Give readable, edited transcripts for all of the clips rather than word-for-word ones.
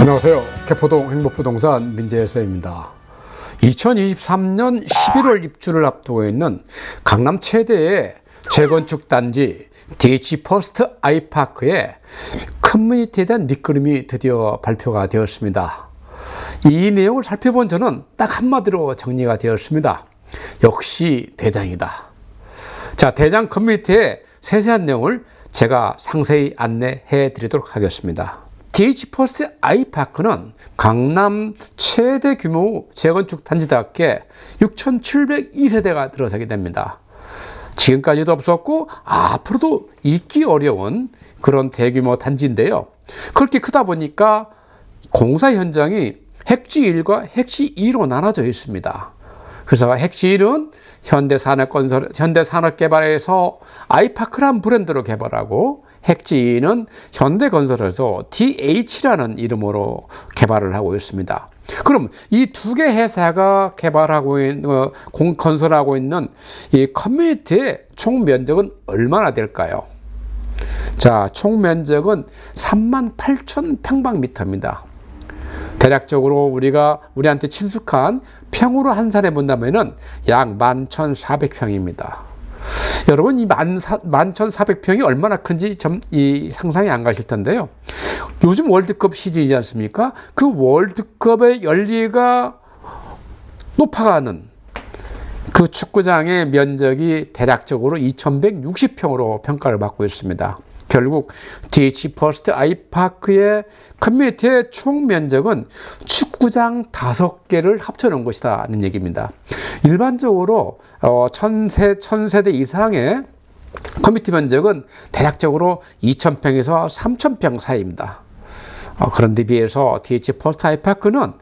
안녕하세요. 개포동 행복부동산 민재쌤입니다. 2023년 11월 입주를 앞두고 있는 강남 최대의 재건축 단지 DH 퍼스트 아이파크의 커뮤니티에 대한 밑그림이 드디어 발표가 되었습니다. 이 내용을 살펴본 저는 딱 한마디로 정리가 되었습니다. 역시 대장이다. 자, 대장 커뮤니티의 세세한 내용을 제가 상세히 안내해 드리도록 하겠습니다. DH 퍼스트 아이파크는 강남 최대 규모 재건축 단지답게 6,702세대가 들어서게 됩니다. 지금까지도 없었고 앞으로도 있기 어려운 그런 대규모 단지인데요. 그렇게 크다 보니까 공사 현장이 핵지 1과 핵지 2로 나눠져 있습니다. 그래서 핵지 1은 현대산업개발에서 아이파크란 브랜드로 개발하고 핵지 2는 현대건설에서 DH라는 이름으로 개발을 하고 있습니다. 그럼 이 두 개 회사가 개발하고 있는, 건설하고 있는 이 커뮤니티의 총 면적은 얼마나 될까요? 자, 총 면적은 38,000평방미터입니다. 대략적으로 우리한테 친숙한 평으로 환산해 본다면은 약 11,400평입니다. 여러분, 이 11,400평이 얼마나 큰지 상상이 안 가실 텐데요. 요즘 월드컵 시즌이지 않습니까? 그 월드컵의 열기가 높아가는 그 축구장의 면적이 대략적으로 2,160평으로 평가를 받고 있습니다. 결국 DH 퍼스트 아이파크의 커뮤니티의 총 면적은 축구장 5개를 합쳐놓은 것이라는 얘기입니다. 일반적으로 1,000세대 이상의 커뮤니티 면적은 대략적으로 2,000평에서 3,000평 사이입니다. 그런데 비해서 DH 퍼스트 아이파크는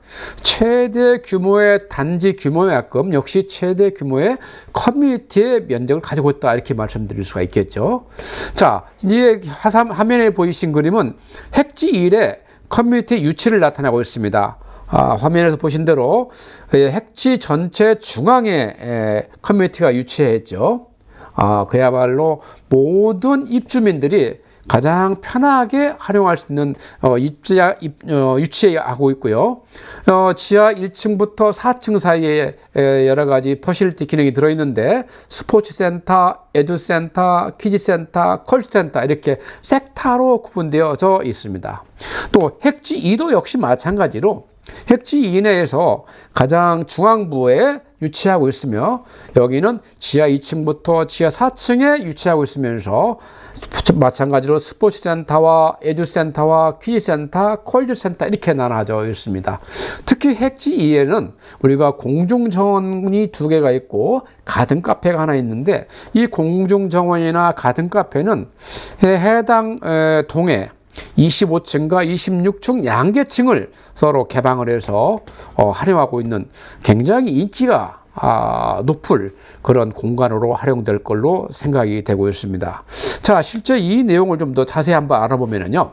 최대 규모의 단지 규모만큼 역시 최대 규모의 커뮤니티의 면적을 가지고 있다, 이렇게 말씀드릴 수가 있겠죠. 자, 이 화면에 보이신 그림은 핵지 1의 커뮤니티 유치를 나타내고 있습니다. 화면에서 보신 대로 핵지 전체 중앙에 커뮤니티가 유치했죠. 그야말로 모든 입주민들이 가장 편하게 활용할 수 있는 유치하고 있고요. 지하 1층부터 4층 사이에 여러 가지 퍼실리티 기능이 들어있는데 스포츠센터, 에듀센터, 키즈센터, 컬처센터 이렇게 섹터로 구분되어져 있습니다. 또 핵지 2도 역시 마찬가지로 핵지 2 내에서 가장 중앙부에 유치하고 있으며 여기는 지하 2층부터 지하 4층에 유치하고 있으면서 마찬가지로 스포츠센터와 에듀센터와 퀴즈센터, 콜즈센터 이렇게 나눠져 있습니다. 특히 핵지 2에는 우리가 공중정원이 2개가 있고 가든카페가 하나 있는데 이 공중정원이나 가든카페는 해당 동에 25층과 26층 양계층을 서로 개방을 해서 활용하고 있는 굉장히 인기가 높을 그런 공간으로 활용될 걸로 생각이 되고 있습니다. 자, 실제 이 내용을 좀 더 자세히 한번 알아보면요.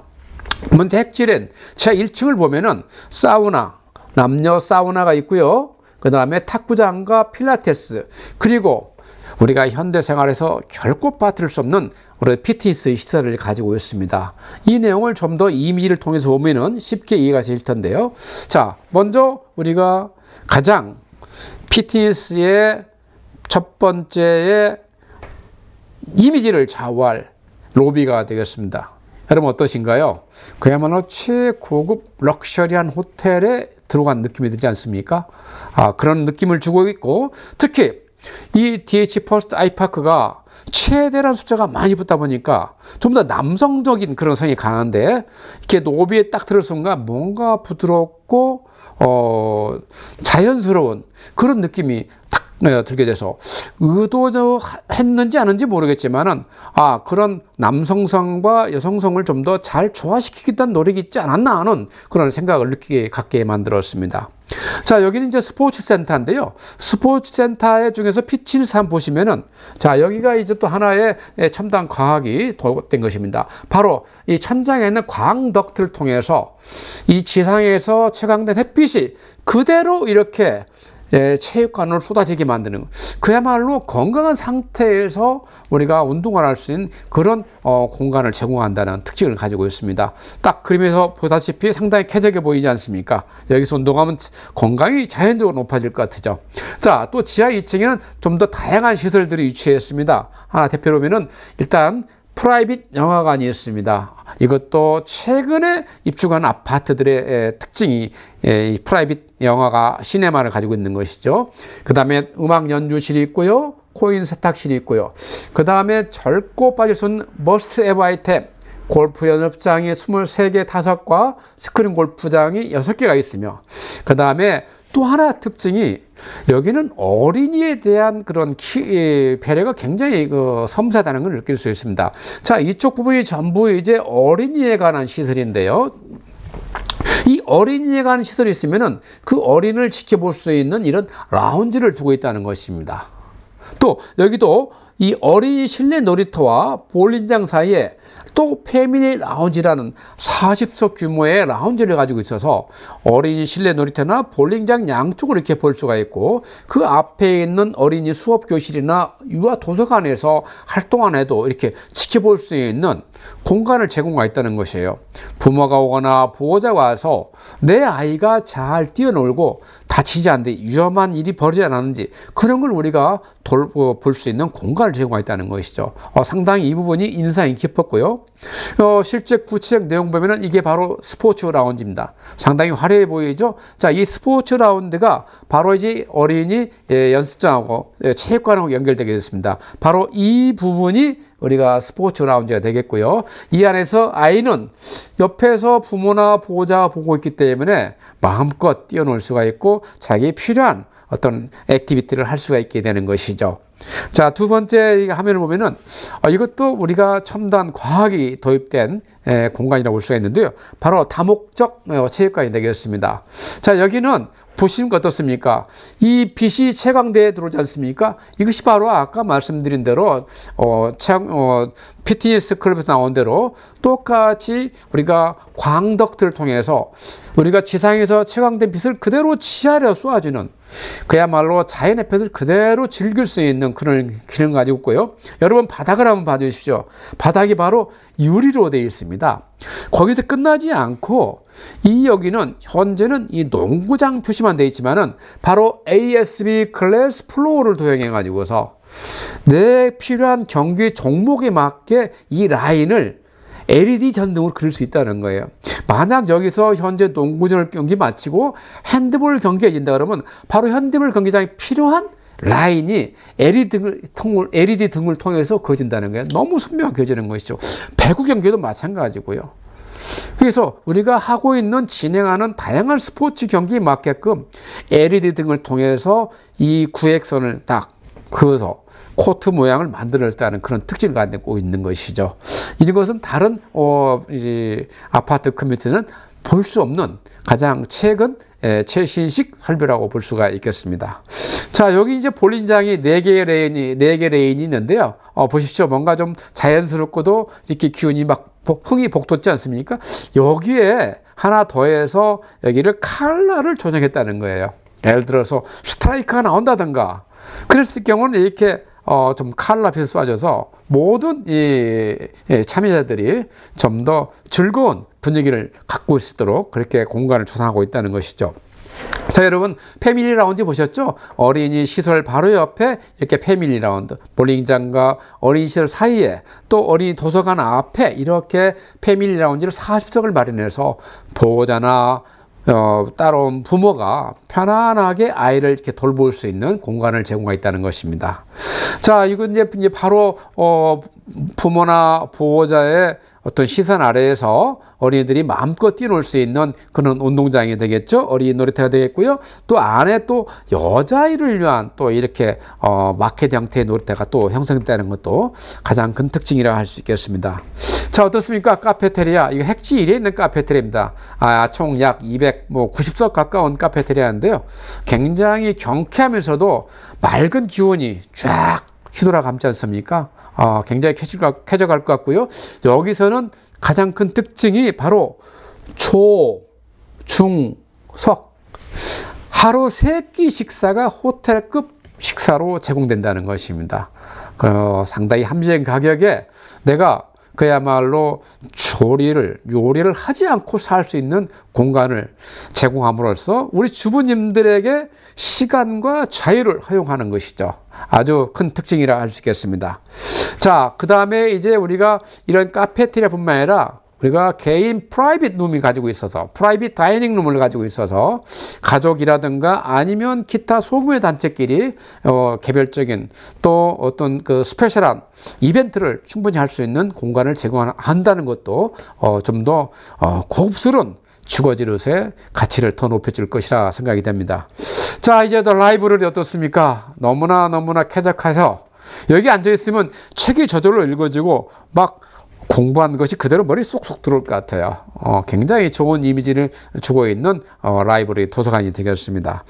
먼저 핵지엔 지하 1층을 보면은 사우나, 남녀 사우나가 있고요. 그 다음에 탁구장과 필라테스, 그리고 우리가 현대생활에서 결코 빠뜨릴 수 없는 우리 피트니스 시설을 가지고 있습니다. 이 내용을 좀 더 이미지를 통해서 보면은 쉽게 이해가 되실 텐데요. 자, 먼저 우리가 가장 피트니스의 첫 번째의 이미지를 좌우할 로비가 되겠습니다. 여러분 어떠신가요? 그야말로 최고급 럭셔리한 호텔에 들어간 느낌이 들지 않습니까? 그런 느낌을 주고 있고, 특히 이 DH 퍼스트 아이파크가 최대란 숫자가 많이 붙다 보니까 좀 더 남성적인 그런 성이 강한데, 이렇게 로비에 딱 들을 순간 뭔가 부드럽고 자연스러운 그런 느낌이 딱 들게 돼서 의도했는지 아닌지 모르겠지만은 그런 남성성과 여성성을 좀 더 잘 조화시키겠다는 노력이 있지 않았나 하는 그런 생각을 갖게 만들었습니다. 자, 여기는 이제 스포츠 센터인데요. 스포츠 센터 중에서 피트니스 한번 보시면은, 자, 여기가 이제 또 하나의 첨단 과학이 도입된 것입니다. 바로 이 천장에 있는 광 덕트를 통해서 이 지상에서 채광된 햇빛이 그대로 이렇게 체육관을 쏟아지게 만드는 것. 그야말로 건강한 상태에서 우리가 운동을 할 수 있는 그런 공간을 제공한다는 특징을 가지고 있습니다. 딱 그림에서 보다시피 상당히 쾌적해 보이지 않습니까? 여기서 운동하면 건강이 자연적으로 높아질 것 같죠. 자, 또 지하 2층에는 좀 더 다양한 시설들이 위치해 있습니다. 하나 대표로 보면은 일단 프라이빗 영화관이 있습니다. 이것도 최근에 입주한 아파트들의 특징이 이 프라이빗 영화가 시네마를 가지고 있는 것이죠. 그 다음에 음악 연주실이 있고요. 코인 세탁실이 있고요. 그 다음에 젊고 빠질 수 없는 머스트 에버 아이템. 골프 연습장이 23개 5과 스크린 골프장이 6개가 있으며 그 다음에 또 하나 특징이 여기는 어린이에 대한 그런 배려가 굉장히 섬세하다는 걸 느낄 수 있습니다. 자, 이쪽 부분이 전부 이제 어린이에 관한 시설인데요. 이 어린이에 관한 시설이 있으면은 그 어린이를 지켜볼 수 있는 이런 라운지를 두고 있다는 것입니다. 또 여기도 이 어린이 실내 놀이터와 볼링장 사이에 또 패밀리 라운지라는 40석 규모의 라운지를 가지고 있어서 어린이 실내 놀이터나 볼링장 양쪽을 이렇게 볼 수가 있고 그 앞에 있는 어린이 수업 교실이나 유아 도서관에서 활동 안 해도 이렇게 지켜볼 수 있는 공간을 제공하고 있다는 것이에요. 부모가 오거나 보호자가 와서 내 아이가 잘 뛰어놀고 다치지 않는지 위험한 일이 벌어지지 않았는지 그런 걸 우리가 볼 수 있는 공간을 제공하고 있다는 것이죠. 상당히 이 부분이 인상이 깊었고요. 실제 구체적 내용 보면은 이게 바로 스포츠 라운지입니다. 상당히 화려해 보이죠. 자, 이 스포츠 라운드가 바로 이제 어린이 연습장하고 체육관하고 연결되게 됐습니다. 바로 이 부분이 우리가 스포츠 라운지가 되겠고요. 이 안에서 아이는 옆에서 부모나 보호자가 보고 있기 때문에 마음껏 뛰어놀 수가 있고 자기 필요한 어떤 액티비티를 할 수가 있게 되는 것이죠. 자, 두 번째 화면을 보면은 이것도 우리가 첨단 과학이 도입된 공간이라고 볼 수가 있는데요. 바로 다목적 체육관이 되겠습니다. 자, 여기는 보시는 거 어떻습니까? 이 빛이 채광대에 들어오지 않습니까? 이것이 바로 아까 말씀드린 대로 피트니스 클럽에서 나온 대로 똑같이 우리가 광덕들을 통해서 우리가 지상에서 채광된 빛을 그대로 지하로 쏘아주는 그야말로 자연의 빛을 그대로 즐길 수 있는 그런 기능을 가지고 있고요. 여러분 바닥을 한번 봐주십시오. 바닥이 바로 유리로 되어 있습니다. 거기서 끝나지 않고 여기는 현재는 이 농구장 표시만 되어 있지만은 바로 ASB 클래스 플로어를 도용해 가지고서 내 필요한 경기 종목에 맞게 이 라인을 LED 전등으로 그릴 수 있다는 거예요. 만약 여기서 현재 농구전 경기 마치고 핸드볼 경기가 진다 그러면 바로 핸드볼 경기장에 필요한 라인이 LED 등을 통해서 그어진다는 거예요. 너무 선명하게 그어지는 것이죠. 배구 경기도 마찬가지고요. 그래서 우리가 하고 있는 진행하는 다양한 스포츠 경기에 맞게끔 LED 등을 통해서 이 구획선을 딱 그어서 코트 모양을 만들었다는 그런 특징을 가지고 있는 것이죠. 이것은 다른 이제 아파트 커뮤니티는 볼 수 없는 가장 최근 최신식 설비라고 볼 수가 있겠습니다. 자, 여기 이제 볼링장이 4개 레인이 있는데요. 보십시오. 뭔가 좀 자연스럽고도 이렇게 기운이 막 흥이 복돋지 않습니까? 여기에 하나 더해서 여기를 컬러를 조정했다는 거예요. 예를 들어서 스트라이크가 나온다든가 그랬을 경우는 이렇게 좀 컬러 빛을 쏴줘서 모든 참여자들이 좀 더 즐거운 분위기를 갖고 있도록 그렇게 공간을 조성하고 있다는 것이죠. 자, 여러분 패밀리 라운지 보셨죠? 어린이 시설 바로 옆에 이렇게 패밀리 라운드, 볼링장과 어린이 시설 사이에 또 어린이 도서관 앞에 이렇게 패밀리 라운지를 40석을 마련해서 보호자나 따라온 부모가 편안하게 아이를 이렇게 돌볼 수 있는 공간을 제공하고 있다는 것입니다. 자, 이건 이제 바로 부모나 보호자의 어떤 시선 아래에서 어린이들이 마음껏 뛰놀 수 있는 그런 운동장이 되겠죠. 어린이 놀이터가 되겠고요. 또 안에 또 여자아이를 위한 또 이렇게 마켓 형태의 놀이터가 또 형성되는 것도 가장 큰 특징이라고 할 수 있겠습니다. 자, 어떻습니까? 카페테리아. 이거 핵지 1에 있는 카페테리아입니다. 총 약 290석 가까운 카페테리아인데요. 굉장히 경쾌하면서도 맑은 기운이 쫙 휘돌아 감지 않습니까? 굉장히 쾌적할 것 같고요. 여기서는 가장 큰 특징이 바로 초, 중, 석. 하루 3끼 식사가 호텔급 식사로 제공된다는 것입니다. 상당히 합리적인 가격에 내가 그야말로 요리를 하지 않고 살 수 있는 공간을 제공함으로써 우리 주부님들에게 시간과 자유를 허용하는 것이죠. 아주 큰 특징이라 할 수 있겠습니다. 자, 그 다음에 이제 우리가 이런 카페테리아뿐만 아니라 우리가 개인 프라이빗 룸이 가지고 있어서, 프라이빗 다이닝 룸을 가지고 있어서 가족이라든가 아니면 기타 소규모의 단체끼리 개별적인 또 어떤 그 스페셜한 이벤트를 충분히 할 수 있는 공간을 제공한다는 것도 좀 더 고급스러운 주거지로서의 가치를 더 높여줄 것이라 생각이 됩니다. 자, 이제 더 라이브러리 어떻습니까? 너무나 쾌적해서 여기 앉아있으면 책이 저절로 읽어지고 막 공부한 것이 그대로 머리 쏙쏙 들어올 것 같아요. 굉장히 좋은 이미지를 주고 있는 라이브러리 도서관이 되겠습니다.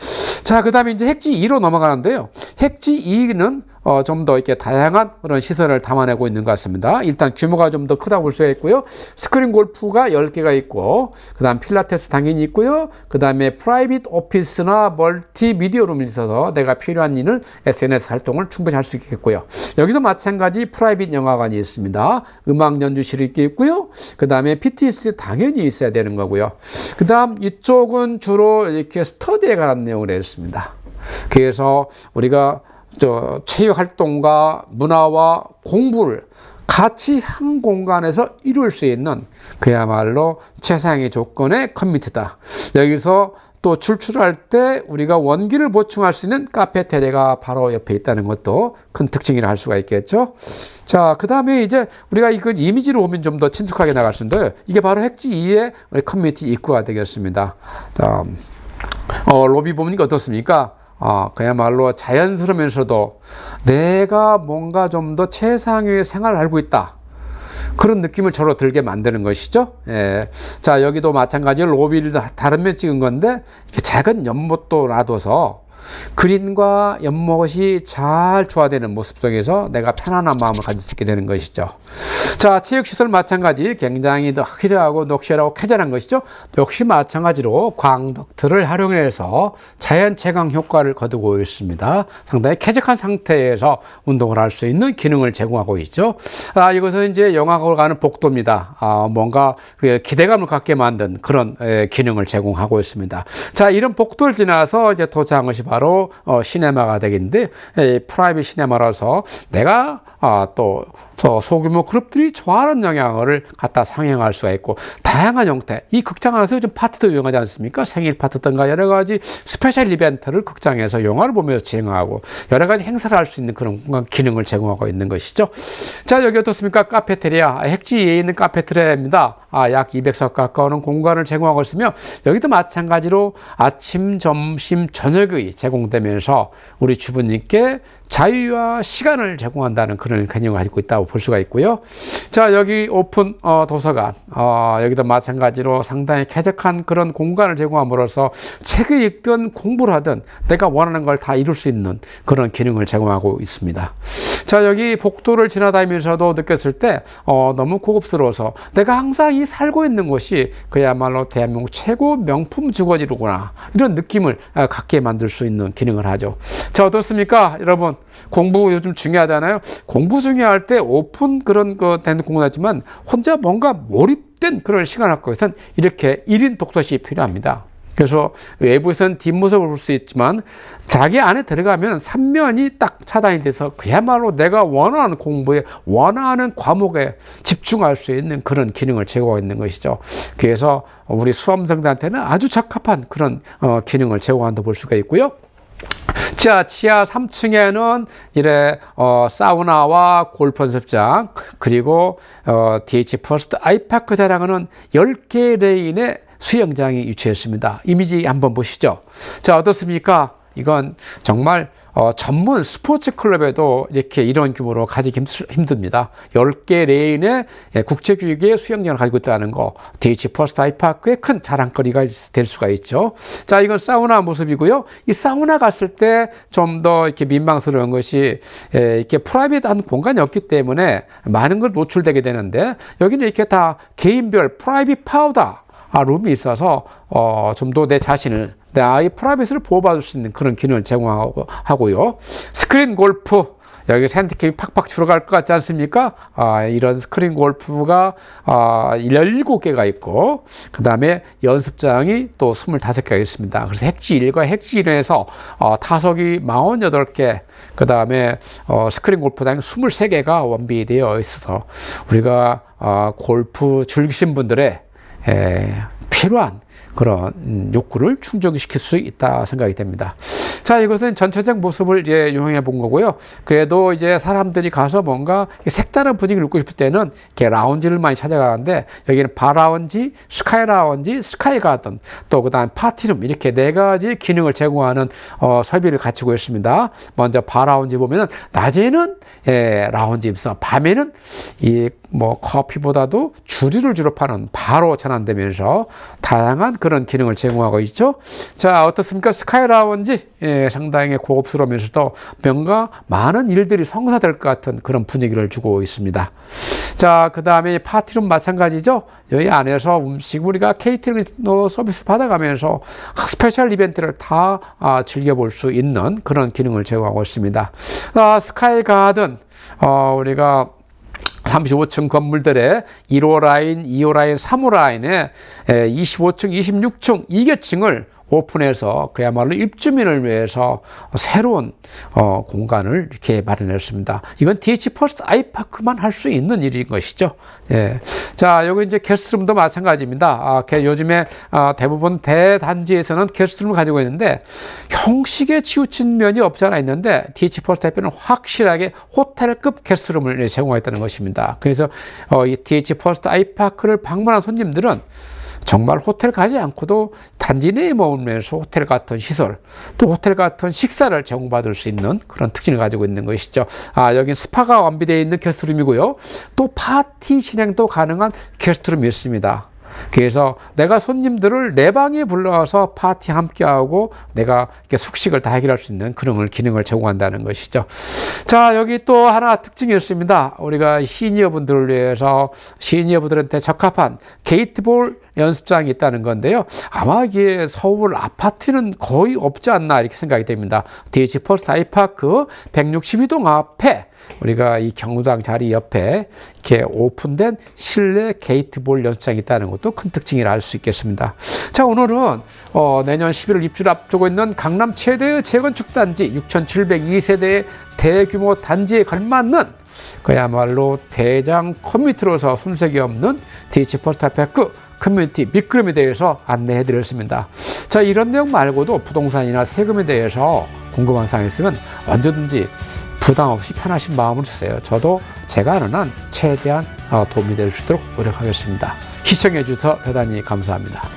자, 그 다음에 이제 핵지 2로 넘어가는데요. 핵지 2는 좀 더 이렇게 다양한 그런 시설을 담아내고 있는 것 같습니다. 일단 규모가 좀 더 크다고 볼 수가 있고요. 스크린 골프가 10개가 있고, 그 다음 필라테스 당연히 있고요. 그 다음에 프라이빗 오피스나 멀티미디어 룸이 있어서 내가 필요한 일을 SNS 활동을 충분히 할 수 있겠고요. 여기서 마찬가지 프라이빗 영화관이 있습니다. 음악 연주실이 있고요. 그 다음에 PTS 당연히 있어야 되는 거고요. 그 다음 이쪽은 주로 이렇게 스터디에 관한 내용을 했습니다. 그래서 우리가 체육 활동과 문화와 공부를 같이 한 공간에서 이룰 수 있는 그야말로 최상의 조건의 커뮤니티다. 여기서 또 출출할 때 우리가 원기를 보충할 수 있는 카페테리아가 바로 옆에 있다는 것도 큰 특징이라 할 수가 있겠죠. 자, 그 다음에 이제 우리가 이걸 이미지로 보면 좀 더 친숙하게 나갈 수 있는데, 이게 바로 핵지 2의 우리 커뮤니티 입구가 되겠습니다. 로비 보니까 어떻습니까? 그야말로 자연스러우면서도 내가 뭔가 좀 더 최상의 생활을 알고 있다, 그런 느낌을 저로 들게 만드는 것이죠. 예. 자, 여기도 마찬가지로 로비를 다른 면 찍은 건데, 이렇게 작은 연못도 놔둬서 그린과 연못이 잘 조화되는 모습 속에서 내가 편안한 마음을 가질 수 있게 되는 것이죠. 자, 체육시설 마찬가지 굉장히 더 화려하고 녹실하고 쾌적한 것이죠. 역시 마찬가지로 광덕트를 활용해서 자연 채광 효과를 거두고 있습니다. 상당히 쾌적한 상태에서 운동을 할 수 있는 기능을 제공하고 있죠. 이것은 이제 영화관으로 가는 복도입니다. 뭔가 기대감을 갖게 만든 그런 기능을 제공하고 있습니다. 자, 이런 복도를 지나서 이제 도착한 것이 바로 시네마가 되겠는데, 프라이빗 시네마라서 내가 또 소규모 그룹들이 좋아하는 영향을 갖다 상영할 수가 있고, 다양한 형태, 이 극장 안에서 요즘 파티도 유행하지 않습니까? 생일 파티든가 여러 가지 스페셜 이벤트를 극장에서 영화를 보면서 진행하고 여러 가지 행사를 할 수 있는 그런 기능을 제공하고 있는 것이죠. 자, 여기 어떻습니까? 카페테리아, 핵지에 있는 카페테리아입니다. 약 200석 가까운 공간을 제공하고 있으며, 여기도 마찬가지로 아침, 점심, 저녁이 제공되면서 우리 주부님께 자유와 시간을 제공한다는 그런 개념을 가지고 있다고 볼 수가 있고요. 자, 여기 오픈 도서관, 여기도 마찬가지로 상당히 쾌적한 그런 공간을 제공함으로써 책을 읽든 공부를 하든 내가 원하는 걸 다 이룰 수 있는 그런 기능을 제공하고 있습니다. 자, 여기 복도를 지나다니면서도 느꼈을 때 너무 고급스러워서 내가 항상 이 살고 있는 곳이 그야말로 대한민국 최고 명품 주거지로구나, 이런 느낌을 갖게 만들 수 있는 기능을 하죠. 자, 어떻습니까 여러분? 공부 요즘 중요하잖아요. 공부 중요할 때 오픈 그런 된 공간이지만 혼자 뭔가 몰입된 그런 시간을 갖고 있으면 이렇게 1인 독서실이 필요합니다. 그래서 외부에서는 뒷모습을 볼 수 있지만 자기 안에 들어가면 3면이 딱 차단이 돼서 그야말로 내가 원하는 공부에, 원하는 과목에 집중할 수 있는 그런 기능을 제공하고 있는 것이죠. 그래서 우리 수험생들한테는 아주 적합한 그런 기능을 제공한다고 볼 수가 있고요. 자, 지하 3층에는 이래 사우나와 골프 연습장, 그리고 DH 퍼스트 아이파크 자랑하는 10개 레인의 수영장이 위치했습니다. 이미지 한번 보시죠. 자, 어떻습니까? 이건 정말 전문 스포츠 클럽에도 이렇게 이런 규모로 가지기 힘듭니다. 10개 레인의 국제규격의 수영장을 가지고 있다는 거, DH 퍼스트 아이파크의 큰 자랑거리가 될 수가 있죠. 자, 이건 사우나 모습이고요. 이 사우나 갔을 때 좀 더 이렇게 민망스러운 것이 이렇게 프라이빗한 공간이 없기 때문에 많은 걸 노출되게 되는데, 여기는 이렇게 다 개인별 프라이빗 파우더, 룸이 있어서 좀 더 내 자신을, 내 아이 프라이빗을 보호받을 수 있는 그런 기능을 제공하고요. 스크린 골프, 여기 핸디캡이 팍팍 줄어갈 것 같지 않습니까? 이런 스크린 골프가 17개가 있고, 그 다음에 연습장이 또 25개가 있습니다. 그래서 핵지 1과 핵지 2에서 타석이 48개, 그 다음에 스크린 골프장이 23개가 완비되어 있어서 우리가 골프 즐기신 분들의 필요한 그런 욕구를 충족시킬 수 있다 생각이 됩니다. 자, 이것은 전체적 모습을 이제 요약해 본 거고요. 그래도 이제 사람들이 가서 뭔가 색다른 분위기를 누리고 싶을 때는 이렇게 라운지를 많이 찾아가는데, 여기는 바 라운지, 스카이 라운지, 스카이 가든, 또 그다음 파티룸, 이렇게 4가지 기능을 제공하는 설비를 갖추고 있습니다. 먼저 바 라운지 보면은 낮에는 라운지 입성, 밤에는 커피보다도 주류를 주로 파는 바로 전환되면서 다양한 그런 기능을 제공하고 있죠. 자, 어떻습니까? 스카이 라운지, 상당히 고급스러우면서도 뭔가 많은 일들이 성사될 것 같은 그런 분위기를 주고 있습니다. 자, 그 다음에 파티룸 마찬가지죠. 여기 안에서 음식, 우리가 케이터링 서비스 받아가면서 스페셜 이벤트를 다 즐겨볼 수 있는 그런 기능을 제공하고 있습니다. 스카이 가든, 우리가 35층 건물들의 1호 라인, 2호 라인, 3호 라인에 25층, 26층, 2계층을 오픈해서 그야말로 입주민을 위해서 새로운 공간을 이렇게 마련했습니다. 이건 DH 퍼스트 아이파크만 할 수 있는 일인 것이죠. 예. 자, 여기 이제 게스트룸도 마찬가지입니다. 요즘에 대부분 대단지에서는 게스트룸을 가지고 있는데 형식에 치우친 면이 없지 않아 있는데, DH 퍼스트 아이파크는 확실하게 호텔급 게스트룸을 제공했다는 것입니다. 그래서 이 DH 퍼스트 아이파크를 방문한 손님들은 정말 호텔 가지 않고도 단지 내에 머물면서 호텔 같은 시설, 또 호텔 같은 식사를 제공받을 수 있는 그런 특징을 가지고 있는 것이죠. 여기 스파가 완비되어 있는 게스트룸이고요. 또 파티 진행도 가능한 게스트룸이 있습니다. 그래서 내가 손님들을 내 방에 불러와서 파티 함께하고 내가 이렇게 숙식을 다 해결할 수 있는 그런 기능을 제공한다는 것이죠. 자, 여기 또 하나 특징이 있습니다. 우리가 시니어분들을 위해서 시니어분들한테 적합한 게이트볼 연습장이 있다는 건데요. 아마 이게 서울 아파트는 거의 없지 않나 이렇게 생각이 됩니다. DH 퍼스트 아이파크 162동 앞에 우리가 이 경로당 자리 옆에 이렇게 오픈된 실내 게이트볼 연습장이 있다는 것도 큰 특징이라 할 수 있겠습니다. 자, 오늘은 내년 11월 입주를 앞두고 있는 강남 최대의 재건축 단지 6,702세대의 대규모 단지에 걸맞는 그야말로 대장 커뮤니티로서 손색이 없는 DH 퍼스트 아이파크 커뮤니티 밑그림에 대해서 안내해 드렸습니다. 자, 이런 내용 말고도 부동산이나 세금에 대해서 궁금한 사항이 있으면 언제든지 부담 없이 편하신 마음을 주세요. 저도 제가 아는 한 최대한 도움이 될 수 있도록 노력하겠습니다. 시청해 주셔서 대단히 감사합니다.